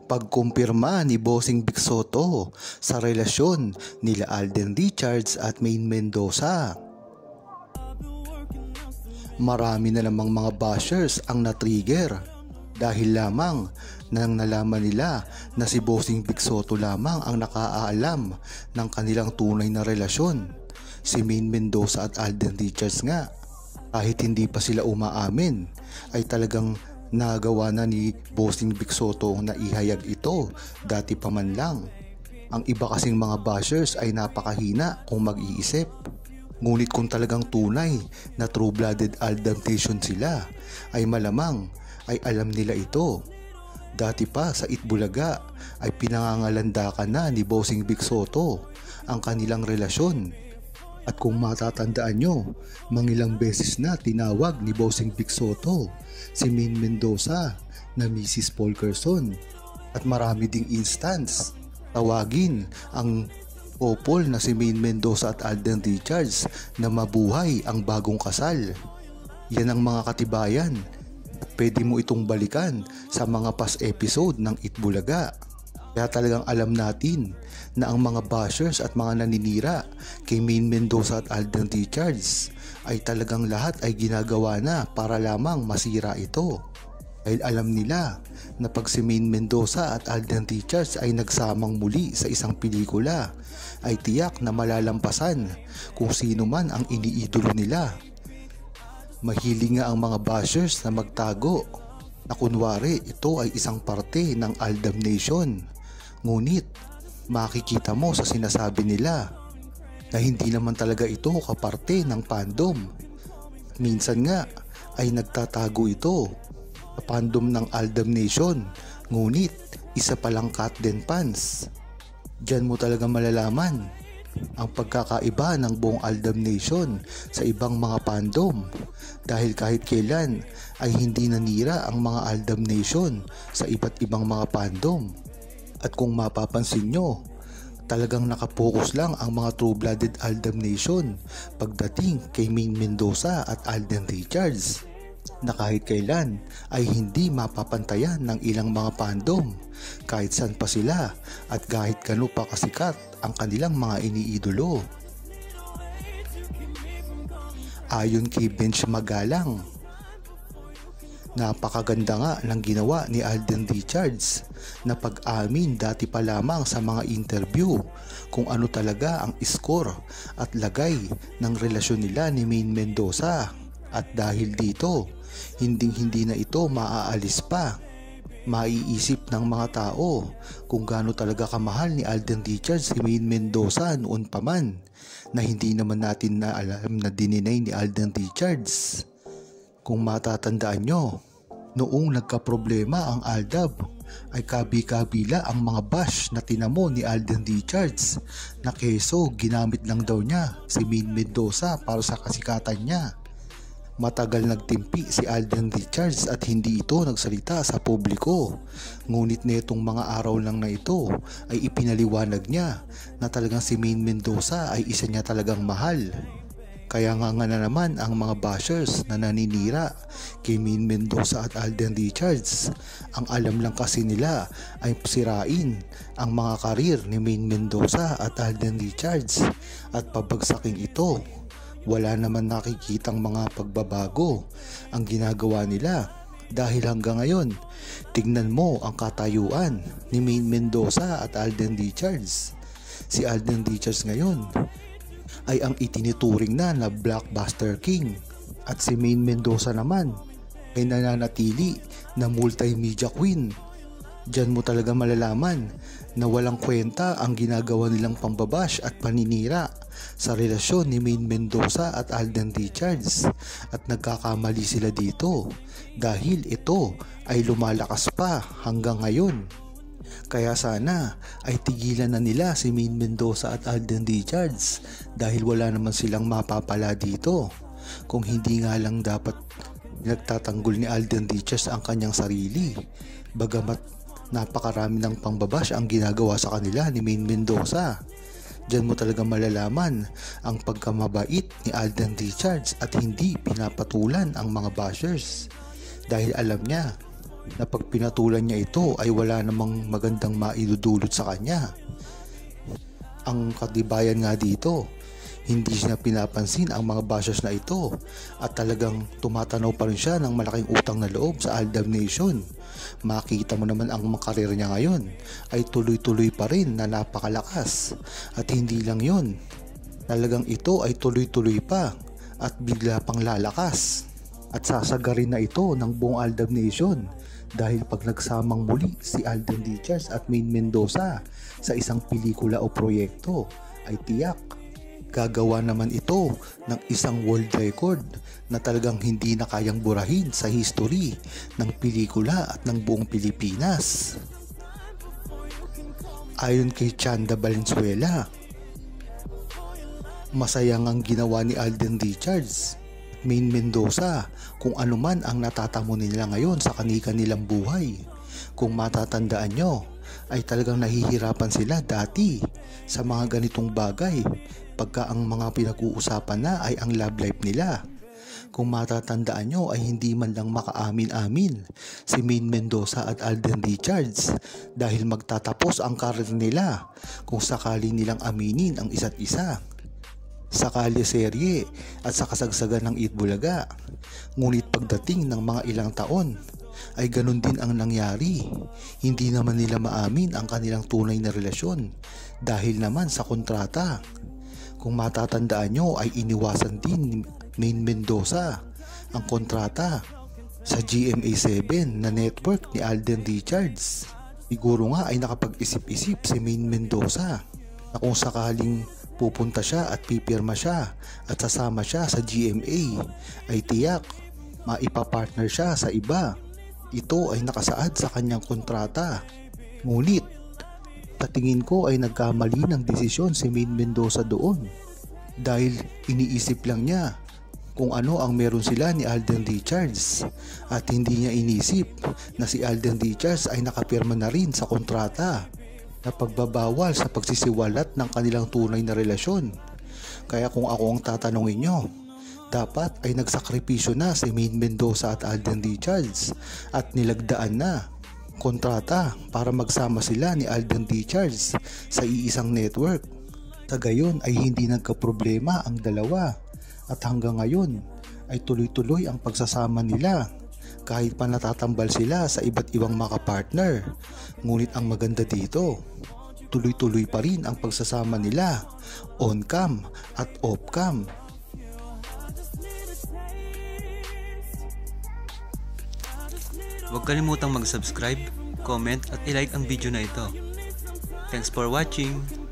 Pagkumpirma ni Bossing Vic Soto sa relasyon nila Alden Richards at Maine Mendoza. Marami na namang mga bashers ang na-trigger dahil lamang nang nalaman nila na si Bossing Vic Soto lamang ang nakaalam ng kanilang tunay na relasyon. Si Maine Mendoza at Alden Richards nga, kahit hindi pa sila umaamin, ay talagang nagawa na ni Bossing Vic Soto na ihayag ito dati pa man lang. Ang iba kasing mga bashers ay napakahina kung mag-iisip. Ngunit kung talagang tunay na true-blooded Aldam Nation sila, ay malamang ay alam nila ito. Dati pa sa Itbulaga ay pinangangalandakan na ni Bossing Vic Soto ang kanilang relasyon. At kung matatandaan nyo, mangilang beses na tinawag ni Bossing Vic Soto si Maine Mendoza na Mrs. Polkerson. At marami ding instance tawagin ang couple na si Maine Mendoza at Alden Richards na mabuhay ang bagong kasal. Yan ang mga katibayan. Pwede mo itong balikan sa mga past episode ng Itbulaga. Kaya talagang alam natin na ang mga bashers at mga naninira kay Maine Mendoza at Alden Richards ay talagang lahat ay ginagawa na para lamang masira ito. Dahil alam nila na pag si Maine Mendoza at Alden Richards ay nagsamang muli sa isang pelikula, ay tiyak na malalampasan kung sino man ang iniidolo nila. Mahilig nga ang mga bashers na magtago na kunwari ito ay isang parte ng Aldam Nation. Ngunit makikita mo sa sinasabi nila na hindi naman talaga ito kaparte ng fandom. Minsan nga ay nagtatago ito sa fandom ng Aldam Nation, ngunit isa palang Katden fans. Diyan mo talaga malalaman ang pagkakaiba ng buong Aldam Nation sa ibang mga fandom, dahil kahit kailan ay hindi nanira ang mga Aldam Nation sa iba't ibang mga fandom. At kung mapapansin nyo, talagang nakapokus lang ang mga true-blooded Aldam Nation pagdating kay Maine Mendoza at Alden Richards, na kahit kailan ay hindi mapapantayan ng ilang mga fandom kahit saan pa sila at kahit kano pa kasikat ang kanilang mga iniidolo. Ayon kay Bench Magalang, napakaganda nga ng ginawa ni Alden Richards na pag-amin dati pa lamang sa mga interview kung ano talaga ang score at lagay ng relasyon nila ni Maine Mendoza. At dahil dito, hindi na ito maaalis pa. Maiisip ng mga tao kung gaano talaga kamahal ni Alden Richards si Maine Mendoza noon pa man, na hindi naman natin na alam na dininay ni Alden Richards. Kung matatandaan nyo, noong nagkaproblema ang Aldab ay kabi-kabila ang mga bash na tinamo ni Alden Richards na keso ginamit lang daw niya si Maine Mendoza para sa kasikatan niya. Matagal nagtimpi si Alden Richards at hindi ito nagsalita sa publiko. Ngunit netong mga araw lang na ito ay ipinaliwanag niya na talagang si Maine Mendoza ay isa niya talagang mahal. Kaya nga na naman ang mga bashers na naninira kay Maine Mendoza at Alden Richards, ang alam lang kasi nila ay sirain ang mga karir ni Maine Mendoza at Alden Richards at pabagsakin ito. Wala naman nakikitang mga pagbabago ang ginagawa nila, dahil hanggang ngayon tignan mo ang katayuan ni Maine Mendoza at Alden Richards. Si Alden Richards ngayon ay ang itinituring na blockbuster king, at si Maine Mendoza naman ay nananatili na multimedia queen. Diyan mo talaga malalaman na walang kwenta ang ginagawa nilang pambabash at paninira sa relasyon ni Maine Mendoza at Alden Richards, at nagkakamali sila dito dahil ito ay lumalakas pa hanggang ngayon. Kaya sana ay tigilan na nila si Maine Mendoza at Alden Richards dahil wala naman silang mapapala dito. Kung hindi nga lang dapat nagtatanggol ni Alden Richards ang kanyang sarili, bagamat napakarami ng pangbabash ang ginagawa sa kanila ni Maine Mendoza. Diyan mo talaga malalaman ang pagkamabait ni Alden Richards at hindi pinapatulan ang mga bashers, dahil alam niya na pag pinatulan niya ito ay wala namang magandang maidudulot sa kanya. Ang katibayan nga dito, hindi niya pinapansin ang mga bashers na ito at talagang tumatanaw pa rin siya ng malaking utang na loob sa Aldab Nation. Makita mo naman ang mga karir niya ngayon ay tuloy-tuloy pa rin na napakalakas. At hindi lang yon, talagang ito ay tuloy-tuloy pa at bigla pang lalakas. At sasagarin na ito ng buong Aldab Nation dahil pag nagsamang muli si Alden Richards at Maine Mendoza sa isang pelikula o proyekto ay tiyak gagawa naman ito ng isang world record na talagang hindi na kayang burahin sa history ng pelikula at ng buong Pilipinas. Ayon kay Chanda Valenzuela, masayang ang ginawa ni Alden Richards, Maine Mendoza kung ano man ang natatamo nila ngayon sa kani-kanilang buhay. Kung matatandaan nyo, ay talagang nahihirapan sila dati sa mga ganitong bagay pagka ang mga pinag-uusapan na ay ang love life nila. Kung matatandaan nyo ay hindi man lang makaamin-amin si Maine Mendoza at Alden Richards dahil magtatapos ang karir nila kung sakali nilang aminin ang isa't isa sa kalye-serye at sa kasagsagan ng Itbulaga. Ngunit pagdating ng mga ilang taon ay ganun din ang nangyari. Hindi naman nila maamin ang kanilang tunay na relasyon dahil naman sa kontrata. Kung matatandaan nyo ay iniwasan din ni Maine Mendoza ang kontrata sa GMA7 na network ni Alden Richards. Siguro nga ay nakapag-isip-isip si Maine Mendoza na kung sakaling pupunta siya at pipirma siya at sasama siya sa GMA ay tiyak maipapartner siya sa iba. Ito ay nakasaad sa kanyang kontrata. Ngunit sa tingin ko ay nagkamali ng desisyon si Maine Mendoza doon dahil iniisip lang niya kung ano ang meron sila ni Alden Richards at hindi niya inisip na si Alden Richards ay nakapirma na rin sa kontrata na pagbabawal sa pagsisiwalat ng kanilang tunay na relasyon. Kaya kung ako ang tatanungin nyo, dapat ay nagsakripisyo na si Maine Mendoza at Alden Richards at nilagdaan na kontrata para magsama sila ni Alden Richards sa iisang network. Sa gayon ay hindi nagkaproblema ang dalawa at hanggang ngayon ay tuloy-tuloy ang pagsasama nila kahit pa natatambal sila sa iba't ibang mga partner. Ngunit ang maganda dito, tuloy-tuloy pa rin ang pagsasama nila on cam at off cam. Huwag kalimutang mag-subscribe, comment at i-like ang video na ito. Thanks for watching!